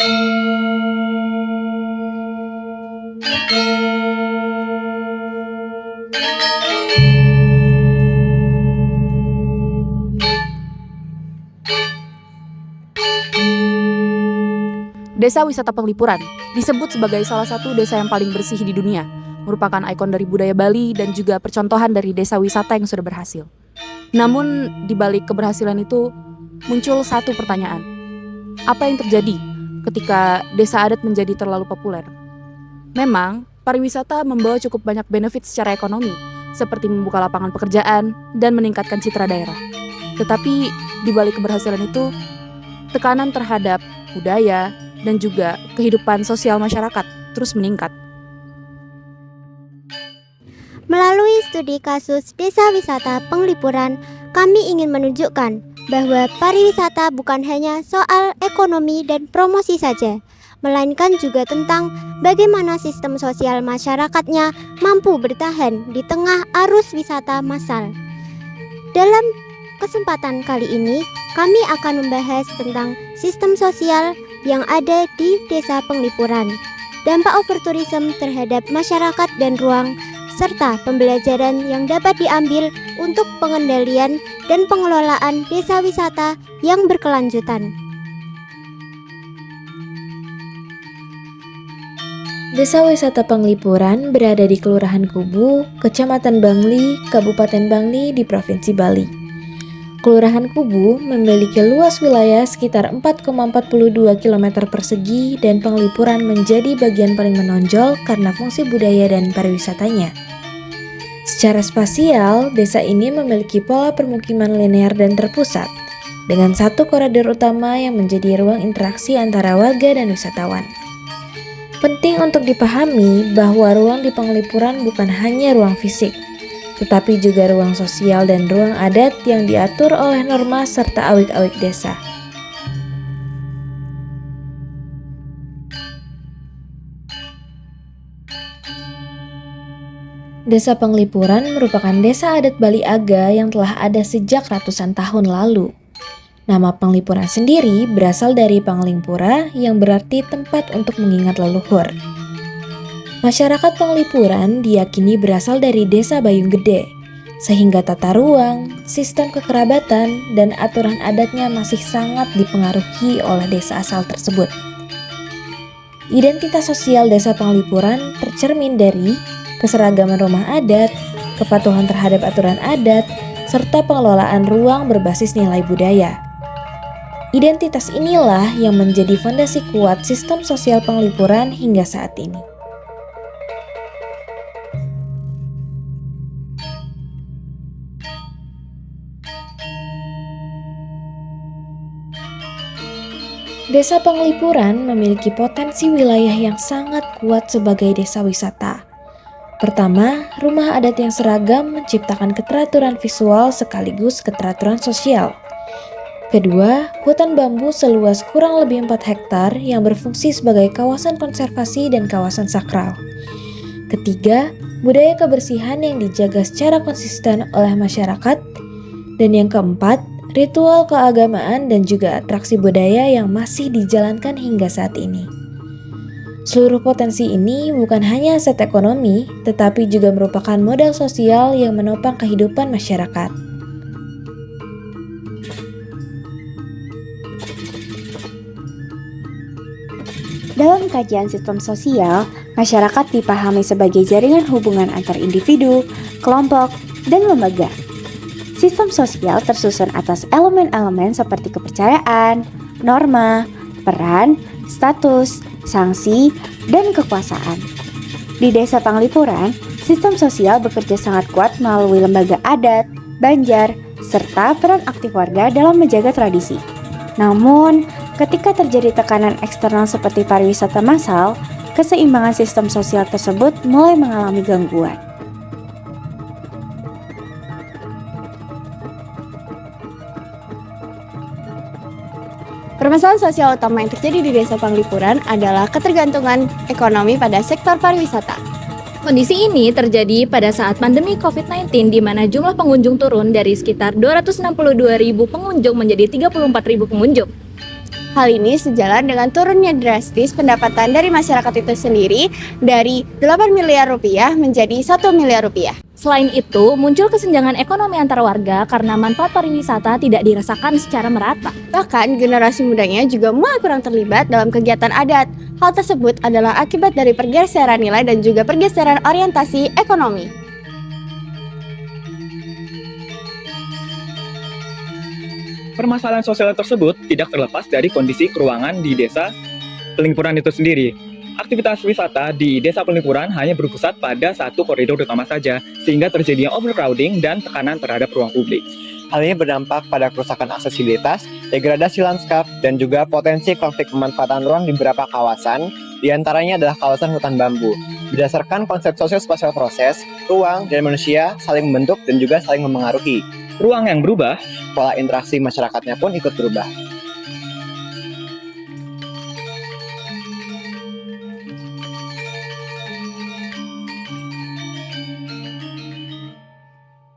Desa Wisata Penglipuran disebut sebagai salah satu desa yang paling bersih di dunia, merupakan ikon dari budaya Bali dan juga percontohan dari desa wisata yang sudah berhasil. Namun, di balik keberhasilan itu muncul satu pertanyaan. Apa yang terjadi ketika desa adat menjadi terlalu populer? Memang, pariwisata membawa cukup banyak benefit secara ekonomi, seperti membuka lapangan pekerjaan dan meningkatkan citra daerah. Tetapi, di balik keberhasilan itu, tekanan terhadap budaya dan juga kehidupan sosial masyarakat terus meningkat. Melalui studi kasus Desa Wisata Penglipuran, kami ingin menunjukkan bahwa pariwisata bukan hanya soal ekonomi dan promosi saja, melainkan juga tentang bagaimana sistem sosial masyarakatnya mampu bertahan di tengah arus wisata massal. Dalam kesempatan kali ini, kami akan membahas tentang sistem sosial yang ada di Desa Penglipuran, dampak overtourism terhadap masyarakat dan ruang, serta pembelajaran yang dapat diambil untuk pengendalian dan pengelolaan desa wisata yang berkelanjutan. Desa Wisata Penglipuran berada di Kelurahan Kubu, Kecamatan Bangli, Kabupaten Bangli di Provinsi Bali. Kelurahan Kubu memiliki luas wilayah sekitar 4,42 km persegi dan Penglipuran menjadi bagian paling menonjol karena fungsi budaya dan pariwisatanya. Secara spasial, desa ini memiliki pola permukiman linear dan terpusat, dengan satu koridor utama yang menjadi ruang interaksi antara warga dan wisatawan. Penting untuk dipahami bahwa ruang di Penglipuran bukan hanya ruang fisik, tetapi juga ruang sosial dan ruang adat yang diatur oleh norma serta awik-awik desa. Desa Penglipuran merupakan desa adat Bali Aga yang telah ada sejak ratusan tahun lalu. Nama Penglipuran sendiri berasal dari Panglingpura yang berarti tempat untuk mengingat leluhur. Masyarakat Penglipuran diyakini berasal dari desa Bayung Gede, sehingga tata ruang, sistem kekerabatan, dan aturan adatnya masih sangat dipengaruhi oleh desa asal tersebut. Identitas sosial desa Penglipuran tercermin dari keseragaman rumah adat, kepatuhan terhadap aturan adat, serta pengelolaan ruang berbasis nilai budaya. Identitas inilah yang menjadi fondasi kuat sistem sosial Penglipuran hingga saat ini. Desa Penglipuran memiliki potensi wilayah yang sangat kuat sebagai desa wisata. Pertama, rumah adat yang seragam menciptakan keteraturan visual sekaligus keteraturan sosial. Kedua, hutan bambu seluas kurang lebih 4 hektar yang berfungsi sebagai kawasan konservasi dan kawasan sakral. Ketiga, budaya kebersihan yang dijaga secara konsisten oleh masyarakat. Dan yang keempat, ritual keagamaan dan juga atraksi budaya yang masih dijalankan hingga saat ini. Seluruh potensi ini bukan hanya aset ekonomi, tetapi juga merupakan modal sosial yang menopang kehidupan masyarakat. Dalam kajian sistem sosial, masyarakat dipahami sebagai jaringan hubungan antar individu, kelompok, dan lembaga. Sistem sosial tersusun atas elemen-elemen seperti kepercayaan, norma, peran, status, sanksi, dan kekuasaan. Di Desa Penglipuran, sistem sosial bekerja sangat kuat melalui lembaga adat, banjar, serta peran aktif warga dalam menjaga tradisi. Namun, ketika terjadi tekanan eksternal seperti pariwisata massal, keseimbangan sistem sosial tersebut mulai mengalami gangguan. Permasalahan sosial utama yang terjadi di Desa Penglipuran adalah ketergantungan ekonomi pada sektor pariwisata. Kondisi ini terjadi pada saat pandemi COVID-19 di mana jumlah pengunjung turun dari sekitar 262.000 pengunjung menjadi 34.000 pengunjung. Hal ini sejalan dengan turunnya drastis pendapatan dari masyarakat itu sendiri dari 8 miliar rupiah menjadi 1 miliar rupiah. Selain itu, muncul kesenjangan ekonomi antar warga karena manfaat pariwisata tidak dirasakan secara merata. Bahkan generasi mudanya juga mulai kurang terlibat dalam kegiatan adat. Hal tersebut adalah akibat dari pergeseran nilai dan juga pergeseran orientasi ekonomi. Permasalahan sosial tersebut tidak terlepas dari kondisi keuangan di desa Penglipuran itu sendiri. Aktivitas wisata di desa Penglipuran hanya berpusat pada satu koridor utama saja, sehingga terjadinya overcrowding dan tekanan terhadap ruang publik. Hal ini berdampak pada kerusakan aksesibilitas, degradasi lanskap, dan juga potensi konflik pemanfaatan ruang di beberapa kawasan, di antaranya adalah kawasan hutan bambu. Berdasarkan konsep sosio-spasial proses, ruang dan manusia saling membentuk dan juga saling memengaruhi. Ruang yang berubah, Pola interaksi masyarakatnya pun ikut berubah.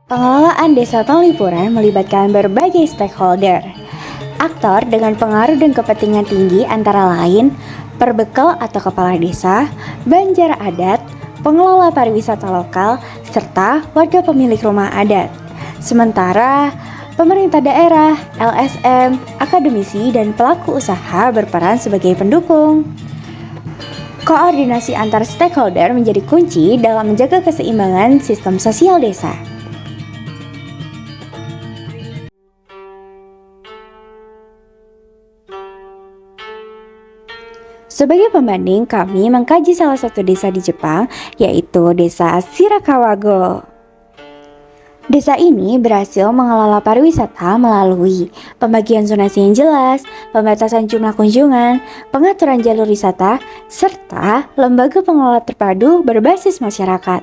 Pengelolaan Desa Penglipuran melibatkan berbagai stakeholder. Aktor dengan pengaruh dan kepentingan tinggi antara lain perbekal atau kepala desa, banjar adat, pengelola pariwisata lokal, serta warga pemilik rumah adat. Sementara pemerintah daerah, LSM, akademisi, dan pelaku usaha berperan sebagai pendukung. Koordinasi antar stakeholder menjadi kunci dalam menjaga keseimbangan sistem sosial desa. Sebagai pembanding, kami mengkaji salah satu desa di Jepang, yaitu Desa Shirakawago. Desa ini berhasil mengelola pariwisata melalui pembagian zonasi yang jelas, pembatasan jumlah kunjungan, pengaturan jalur wisata, serta lembaga pengelola terpadu berbasis masyarakat.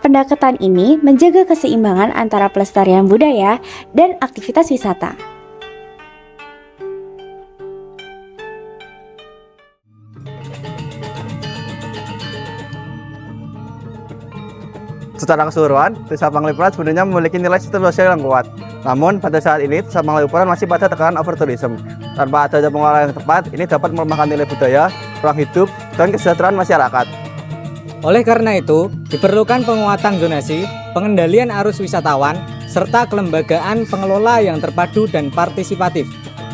Pendekatan ini menjaga keseimbangan antara pelestarian budaya dan aktivitas wisata. Secara keseluruhan, Desa Penglipuran sebenarnya memiliki nilai sistem sosial yang kuat. Namun, pada saat ini, Desa Penglipuran masih pada tekanan overtourism. Tanpa adanya pengelolaan yang tepat, ini dapat melemahkan nilai budaya, ruang hidup, dan kesejahteraan masyarakat. Oleh karena itu, diperlukan penguatan zonasi, pengendalian arus wisatawan, serta kelembagaan pengelola yang terpadu dan partisipatif.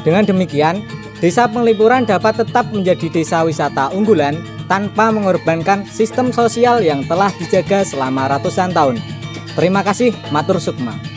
Dengan demikian, Desa Penglipuran dapat tetap menjadi desa wisata unggulan tanpa mengorbankan sistem sosial yang telah dijaga selama ratusan tahun. Terima kasih, matur sukma.